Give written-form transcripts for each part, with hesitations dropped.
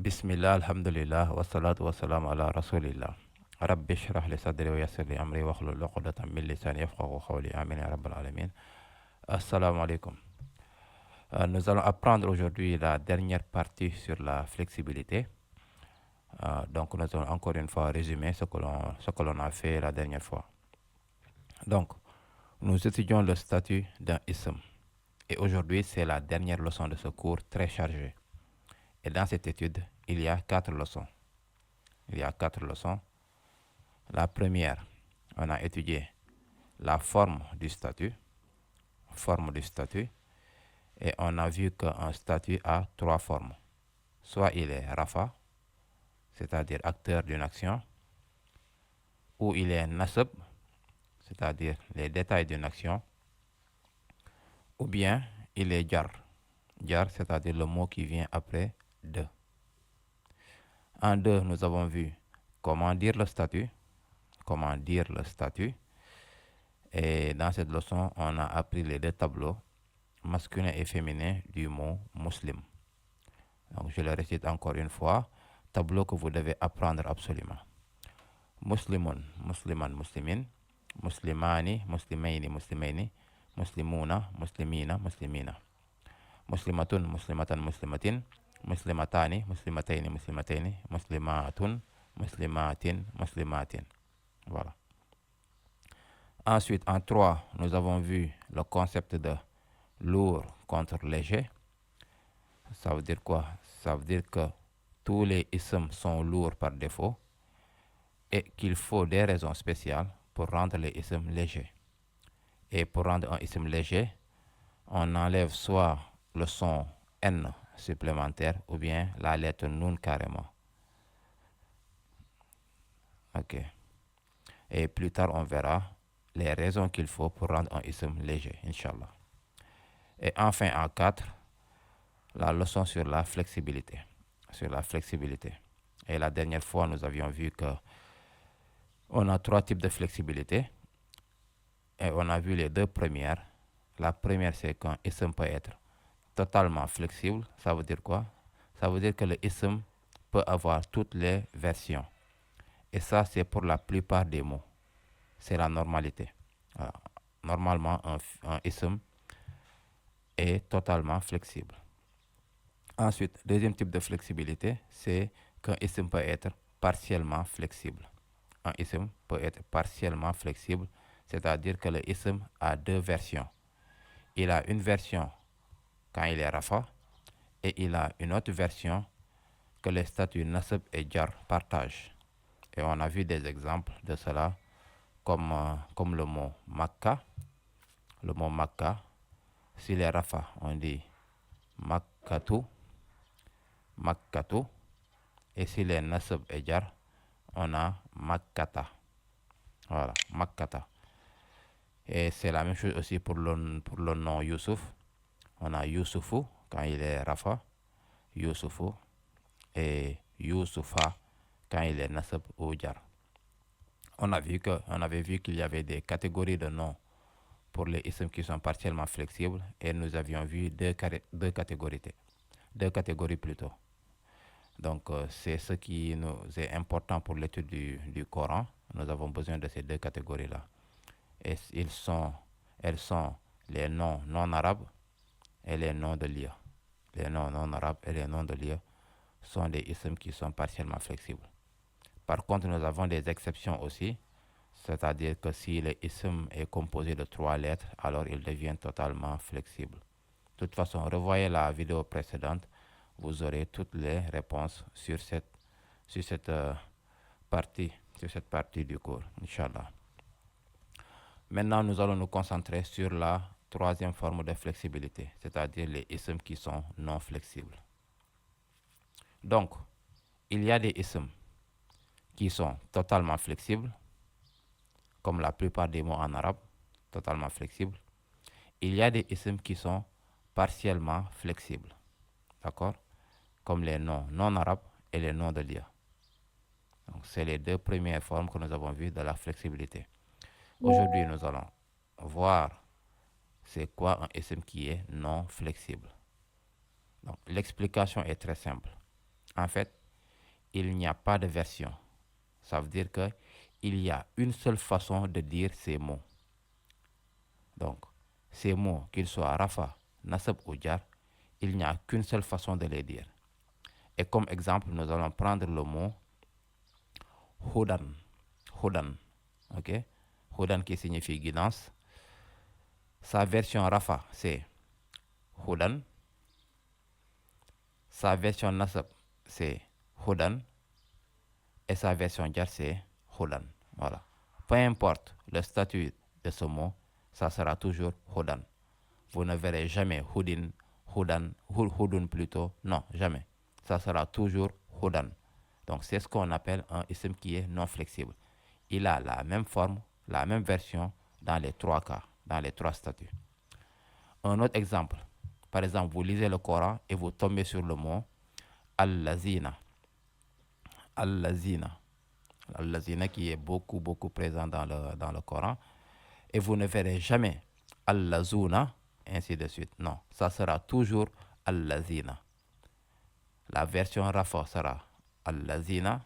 Bismillah, alhamdulillah, wassalatu wassalamu ala rasulillah. Rabbi shrah li sadri wa yassir li amri wahlul uqdatan min lisani yafqahu qawli. Amin ya rabbal alamin. Assalamu alaikum. Nous allons apprendre aujourd'hui la dernière partie sur la flexibilité. Donc nous allons encore une fois résumer ce que l'on a fait la dernière fois. Donc, nous étudions le statut d'un ism. Et aujourd'hui, c'est la dernière leçon de ce cours très chargé. Et dans cette étude, il y a 4 leçons. La première, on a étudié la forme du statut. Et on a vu qu'un statut a 3 formes. Soit il est rafa, c'est-à-dire acteur d'une action, ou il est nasab, c'est-à-dire les détails d'une action, ou bien il est jar, c'est-à-dire le mot qui vient après de. En deux, nous avons vu comment dire le statut. Et dans cette leçon, on a appris les 2 tableaux, masculin et féminin, du mot muslim. Donc je le récite encore une fois, tableau que vous devez apprendre absolument. Muslimun, musliman, muslimin, muslimani, muslimaini, muslimaini, muslimuna, muslimina, muslimina. Muslimatun, muslimatan, muslimatin, muslimatani, muslimataini, muslimataini, muslimatun, muslimatin, muslimatin. Voilà. Ensuite, en 3, nous avons vu le concept de lourd contre léger. Ça veut dire quoi? Ça veut dire que tous les isms sont lourds par défaut et qu'il faut des raisons spéciales pour rendre les isms légers. Et pour rendre un ism léger, on enlève soit le son N supplémentaire ou bien la lettre Nun carrément. Ok. Et plus tard, on verra les raisons qu'il faut pour rendre un ism léger, Inch'Allah. Et enfin, en 4, la leçon sur la flexibilité. Et la dernière fois, nous avions vu que on a 3 types de flexibilité. Et on a vu les 2 premières. La première, c'est qu'un ism peut être totalement flexible. Ça veut dire quoi? Ça veut dire que le ism peut avoir toutes les versions. Et ça, c'est pour la plupart des mots. C'est la normalité. Normalement, un ism est totalement flexible. Ensuite, deuxième type de flexibilité, c'est qu'un ism peut être partiellement flexible. Un ism peut être partiellement flexible, c'est-à-dire que le ism a 2 versions. Il a une version quand il est rafa et il a une autre version que les statuts nasab et jar partagent. Et on a vu des exemples de cela comme le mot Makka. Le mot Makka, s'il est rafa, on dit Makkatu. Et s'il est nasab et jar, on a Makkata. Voilà, Makkata. Et c'est la même chose aussi pour le nom Youssouf. On a Youssoufou quand il est rafa, Youssoufou, et Youssoufa quand il est nasab ou jar. On avait vu qu'il y avait des catégories de noms pour les isms qui sont partiellement flexibles et nous avions vu 2 catégories. 2 catégories plutôt. Donc c'est ce qui nous est important pour l'étude du Coran. Nous avons besoin de ces 2 catégories-là. Et elles sont les noms non arabes et les noms de lieu. Les noms non arabes et les noms de lieu sont des isms qui sont partiellement flexibles. Par contre, nous avons des exceptions aussi, c'est-à-dire que si le ism est composé de 3 lettres, alors il devient totalement flexible. De toute façon, revoyez la vidéo précédente, vous aurez toutes les réponses sur cette partie du cours, Inch'Allah. Maintenant, nous allons nous concentrer sur la 3e forme de flexibilité, c'est-à-dire les isms qui sont non flexibles. Donc, il y a des isms qui sont totalement flexibles, comme la plupart des mots en arabe, totalement flexibles. Il y a des isms qui sont partiellement flexibles, d'accord? Comme les noms non arabes et les noms de lieu. Donc, c'est les 2 premières formes que nous avons vues de la flexibilité. Aujourd'hui, nous allons voir c'est quoi un ism qui est non flexible. Donc, l'explication est très simple. En fait, il n'y a pas de version. Ça veut dire qu'il y a une seule façon de dire ces mots. Donc, ces mots, qu'ils soient rafa, nasab ou jar, il n'y a qu'une seule façon de les dire. Et comme exemple, nous allons prendre le mot hudan. Hudan. Ok? Hudan qui signifie guidance. Sa version rafa, c'est hudan. Sa version nasab, c'est hudan. Et sa version jar, c'est hudan. Voilà. Peu importe le statut de ce mot, ça sera toujours hudan. Vous ne verrez jamais hudin, hudan, hudun plutôt. Non, jamais. Ça sera toujours hudan. Donc, c'est ce qu'on appelle un ism qui est non flexible. Il a la même forme, la même version dans les trois cas, dans les trois statuts. Un autre exemple. Par exemple, vous lisez le Coran et vous tombez sur le mot al-lazina. Al-lazina. Al-lazina qui est beaucoup présent dans le Coran. Et vous ne verrez jamais al-lazuna, ainsi de suite. Non, ça sera toujours al-lazina. La version rafa sera al-lazina.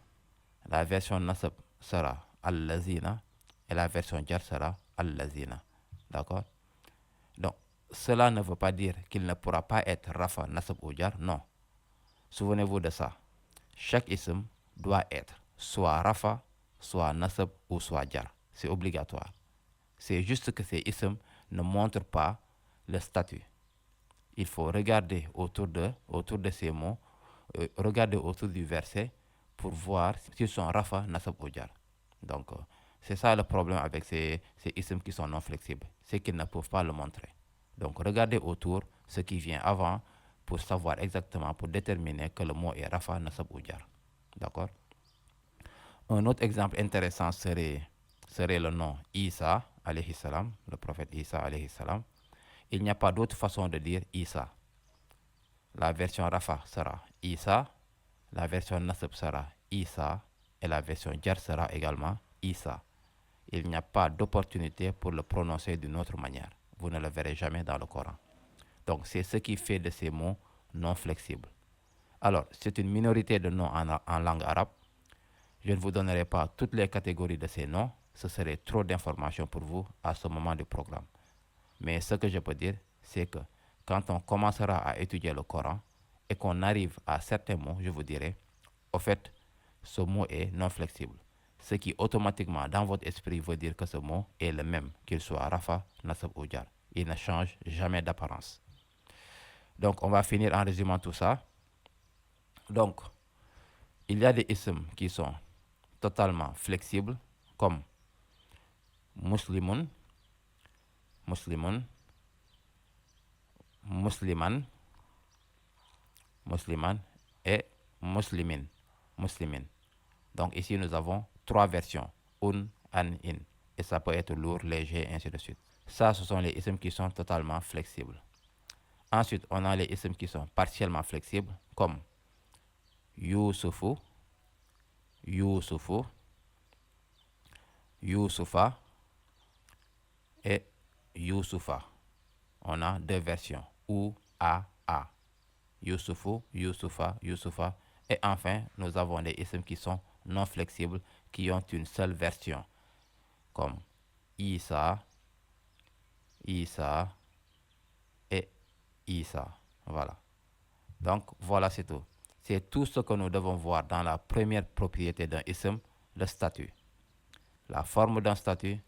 La version nasab sera al-lazina. Et la version jar sera al-lazina. D'accord? Donc, cela ne veut pas dire qu'il ne pourra pas être rafa, nasab ou jar. Non. Souvenez-vous de ça. Chaque ism doit être soit rafa, soit nasab ou soit jar. C'est obligatoire. C'est juste que ces isms ne montrent pas le statut. Il faut regarder autour de ces mots, regarder autour du verset pour voir s'ils sont rafa, nasab ou jar. Donc, c'est ça le problème avec ces isms qui sont non flexibles. C'est qu'ils ne peuvent pas le montrer. Donc, regardez autour ce qui vient avant pour savoir exactement, pour déterminer que le mot est rafa, nasab ou jar. D'accord? Un autre exemple intéressant serait le nom Isa, alayhi salam, le prophète Isa, alayhi salam. Il n'y a pas d'autre façon de dire Isa. La version rafa sera Isa, la version nasab sera Isa, et la version jar sera également Isa. Il n'y a pas d'opportunité pour le prononcer d'une autre manière. Vous ne le verrez jamais dans le Coran. Donc, c'est ce qui fait de ces mots non flexibles. Alors, c'est une minorité de noms en langue arabe. Je ne vous donnerai pas toutes les catégories de ces noms. Ce serait trop d'informations pour vous à ce moment du programme. Mais ce que je peux dire, c'est que quand on commencera à étudier le Coran et qu'on arrive à certains mots, je vous dirai, au fait, ce mot est non flexible. Ce qui automatiquement dans votre esprit veut dire que ce mot est le même, qu'il soit rafa, nasab ou jar. Il ne change jamais d'apparence. Donc, on va finir en résumant tout ça. Donc, il y a des isms qui sont totalement flexibles, comme muslimun, muslimun, musliman, musliman et muslimin, muslimin. Donc ici nous avons trois versions, un, an, in. Et ça peut être lourd, léger, ainsi de suite. Ça, ce sont les isms qui sont totalement flexibles. Ensuite, on a les isms qui sont partiellement flexibles, comme Yusufu, Yusufu, Yusufa et Yusufa. On a deux versions, ou, a. Yusufu, Yusufa, Yusufa. Et enfin, nous avons les isms qui sont non flexibles, qui ont une seule version, comme Isa, Isa et Isa. Voilà. Donc, voilà, c'est tout. C'est tout ce que nous devons voir dans la première propriété d'un ism, le statut. La forme d'un statut,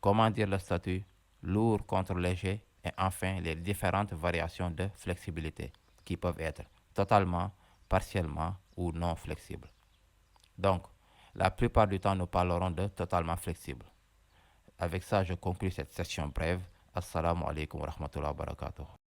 comment dire le statut, lourd contre léger, et enfin les différentes variations de flexibilité qui peuvent être totalement, partiellement ou non flexibles. Donc, la plupart du temps, nous parlerons de totalement flexible. Avec ça, je conclus cette session brève. Assalamu alaikum wa rahmatullahi wa barakatuh.